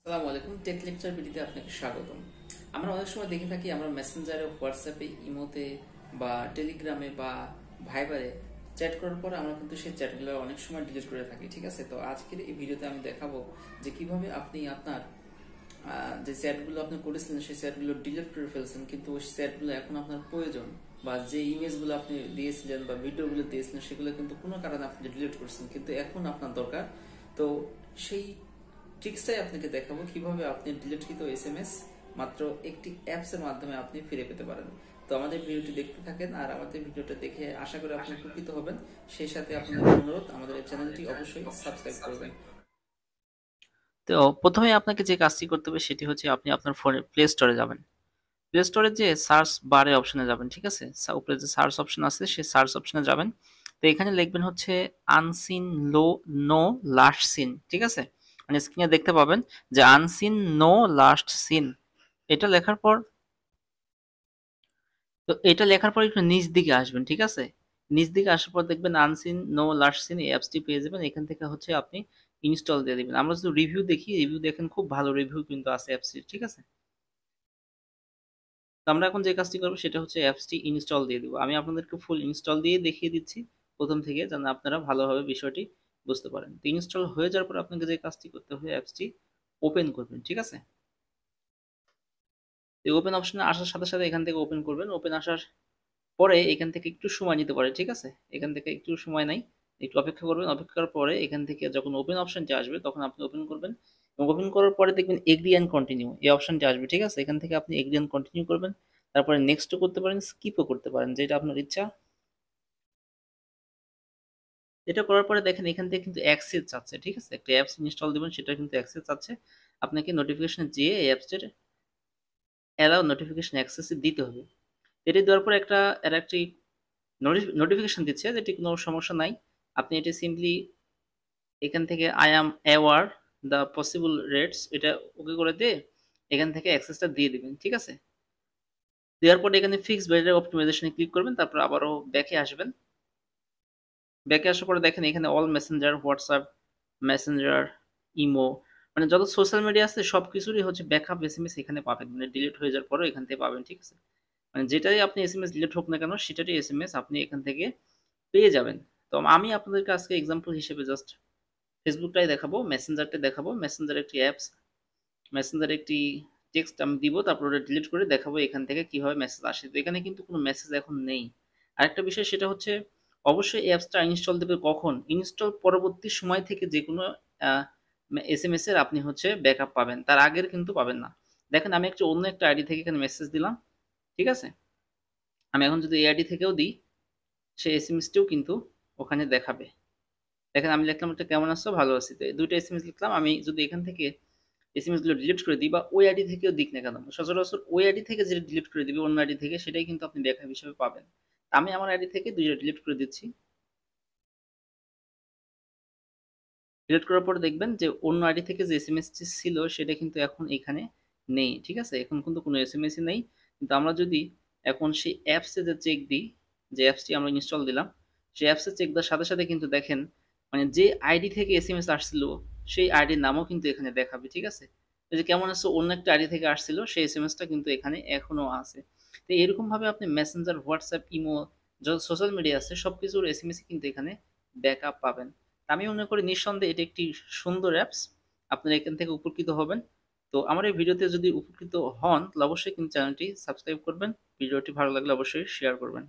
আসসালামু আলাইকুম, take lecture ভিডিওতে আপনাকে স্বাগতম। আমরা অনেক সময় দেখে থাকি আমরা মেসেঞ্জারে, হোয়াটসঅ্যাপে, ইমোতে বা টেলিগ্রামে বা ভাইবারে চ্যাট করার পর আমরা কিন্তু সেই চ্যাটগুলো অনেক সময় ডিলিট করে থাকি। ঠিক আছে, তো আজকের এই ভিডিওতে আমি দেখাবো যে কিভাবে আপনি আপনার যে চ্যাটগুলো আপনি করেছিলেন সেই চ্যাটগুলো ডিলিট করে ফেলছেন, কিন্তু ওই চ্যাটগুলো এখন আপনার প্রয়োজন, বা যে ইমেজগুলো আপনি দিয়েছিলেন বা ভিডিওগুলো দিয়েছিলেন সেগুলো কিন্তু কোনো কারণে আপনি ডিলিট করছেন, কিন্তু এখন আপনার দরকার। তো সেই ট্রিক্সটাই আপনাকে দেখাবো কিভাবে আপনি ডিলিটকৃত এসএমএস মাত্র একটি অ্যাপসের মাধ্যমে আপনি ফিরে পেতে পারেন। তো আমাদের ভিডিওটি দেখতে থাকেন, আর আমাদের ভিডিওটা দেখে আশা করি আপনি উপকৃত হবেন। সেই সাথে আপনাদের অনুরোধ, আমাদের এই চ্যানেলটি অবশ্যই সাবস্ক্রাইব করবেন। তো প্রথমে আপনাকে যে কাজটি করতে হবে সেটি হচ্ছে আপনি আপনার ফোনে প্লে স্টোরে যাবেন। প্লে স্টোরে যে সার্চ বারে অপশনে যাবেন, ঠিক আছে? উপরে যে সার্চ অপশন আছে সেই সার্চ অপশনে যাবেন। তো এখানে লিখবেন হচ্ছে আনসিন লো নো লাস্ট সিন, ঠিক আছে? মানে স্ক্রিনে দেখতে পাবেন যে আনসিন নো লাস্ট সিন। এটা লেখার পর এটা লেখার পর একটু নিচ দিকে আসবেন, ঠিক আছে? নিচ দিকে আসার পর দেখবেন আনসিন নো লাস্ট সিন এই অ্যাপসটি পেয়ে যাবেন। এখান থেকে হচ্ছে আপনি ইনস্টল দিয়ে দিবেন। আমরা যদি রিভিউ দেখি, রিভিউ দেখেন খুব ভালো রিভিউ কিন্তু আছে অ্যাপসটির, ঠিক আছে? তো আমরা এখন যে কাজটি করবো সেটা হচ্ছে অ্যাপসটি ইনস্টল দিয়ে দিব। আমি আপনাদেরকে ফুল ইনস্টল দিয়ে দেখিয়ে দিচ্ছি প্রথম থেকে, যেন আপনারা ভালোভাবে বিষয়টি বুঝতে পারেন। তো ইনস্টল হয়ে যাওয়ার পর আপনাকে যে কাজটি করতে হবে, অ্যাপসটি ওপেন করবেন, ঠিক আছে? এই ওপেন অপশনে আসার সাথে সাথে এখান থেকে ওপেন করবেন। ওপেন আসার পরে এখান থেকে একটু সময় নিতে পারে, ঠিক আছে? এখান থেকে একটু সময় নাই, একটু অপেক্ষা করবেন। অপেক্ষা করার পরে এখান থেকে যখন ওপেন অপশনটি আসবে তখন আপনি ওপেন করবেন, এবং ওপেন করার পরে দেখবেন এগ্রি অ্যান্ড কন্টিনিউ এই অপশনটি আসবে, ঠিক আছে? এখান থেকে আপনি এগ্রি অ্যান্ড কন্টিনিউ করবেন। তারপরে নেক্সটও করতে পারেন, স্কিপও করতে পারেন, যেটা আপনার ইচ্ছা। এটা করার পরে দেখেন এখান থেকে কিন্তু অ্যাক্সেস চাচ্ছে, ঠিক আছে? একটা অ্যাপস ইনস্টল দিবেন, সেটা কিন্তু অ্যাক্সেস চাচ্ছে। আপনাকে নোটিফিকেশনে যেয়ে এই অ্যাপসের অ্যালাউ নোটিফিকেশন অ্যাক্সেস দিতে হবে। এটি দেওয়ার পর এরা একটি নোটিফিকেশন দিচ্ছে, যেটি কোনো সমস্যা নাই। আপনি এটি সিম্পলি এখান থেকে I am aware the possible rates এটা ওকে করে দিয়ে এখান থেকে অ্যাক্সেসটা দিয়ে দিবেন, ঠিক আছে? দেওয়ার পর এখানে ফিক্স ব্যাটারি অপটিমাইজেশনে ক্লিক করবেন, তারপর আবারও ব্যাকে আসবেন। ব্যাকে আসার পরে দেখেন এখানে all Messenger, WhatsApp, Messenger, imo, মানে যত সোশ্যাল মিডিয়া আছে সব কিছুরই হচ্ছে ব্যাকআপ এসএমএস এখানে পাবেন, মানে ডিলিট হয়ে যাওয়ার পরেও এখান থেকে পাবেন, ঠিক আছে? মানে যেটাই আপনি এসএমএস ডিলিট হোক না কেন সেটারই এসএমএস আপনি এখান থেকে পেয়ে যাবেন। তো আমি আপনাদেরকে আজকে এক্সাম্পল হিসেবে জাস্ট ফেসবুকটাই দেখাবো, মেসেঞ্জারটা দেখাবো। মেসেঞ্জার একটি অ্যাপস, মেসেঞ্জার একটি টেক্সট আমি দিব, তারপর ওটা ডিলিট করে দেখাবো এখান থেকে কিভাবে মেসেজ আসে। তো এখানে কিন্তু কোনো মেসেজ এখন নেই। আরেকটা বিষয় সেটা হচ্ছে অবশ্যই অ্যাপসটা ইনস্টল দেবে কখন? ইনস্টল পরবর্তী সময় থেকে যে কোনো এসএমএস এর আপনি হচ্ছে ব্যাকআপ পাবেন, তার আগের কিন্তু পাবেন না। দেখেন আমি অন্য একটা আইডি থেকে এখানে মেসেজ দিলাম, ঠিক আছে? আমি এখন যদি এই আইডি থেকেও দিই, সেই এসএমএসটিও কিন্তু ওখানে দেখাবে। দেখেন আমি লিখলাম একটা কেমন আছো, ভালো আছি। তো এই দুইটা এসএমএস লিখলাম। আমি যদি এখান থেকে এসএমএস গুলো ডিলিট করে দিই, বা ওই আইডি থেকেও দিক না কেন, সচরাচর ওই আইডি থেকে যেটা ডিলিট করে দিবে অন্য আইডি থেকে, সেটাই কিন্তু আপনি ব্যাকআপ হিসেবে পাবেন। আমি আমার আইডি থেকে দুইটা ডিলিট করে দিচ্ছি। ডিলিট করার পর দেখবেন যে অন্য আইডি থেকে যে এসএমএসটি ছিল সেটা কিন্তু এখন এখানে নেই, ঠিক আছে? এখন কিন্তু কোনো এসএমএসই নেই। কিন্তু আমরা যদি এখন সেই অ্যাপসে যে চেক দিই, যে অ্যাপসটি আমরা ইনস্টল দিলাম, সেই অ্যাপসে চেক দেওয়ার সাথে সাথে কিন্তু দেখেন মানে যে আইডি থেকে এসএমএস আসছিল সেই আইডির নামও কিন্তু এখানে দেখাবে, ঠিক আছে? এই যে কেমন আছে, অন্য একটা আইডি থেকে আসছিল সেই এসএমএসটা কিন্তু এখানে এখনো আছে। তো এরকম ভাবে আপনি মেসেঞ্জার, হোয়াটসঅ্যাপ, ইমো, যত সোশ্যাল মিডিয়া আছে সবকিছুর এসএমএস কিন্তু এখানে ব্যাকআপ পাবেন। আমি মনে করি নিঃসন্দেহে এটি একটি সুন্দর অ্যাপস, আপনারা এখান থেকে উপকৃত হবেন। তো আমার এই ভিডিওতে যদি উপকৃত হন তাহলে অবশ্যই কিন্তু চ্যানেলটি সাবস্ক্রাইব করবেন। ভিডিওটি ভালো লাগলে অবশ্যই শেয়ার করবেন।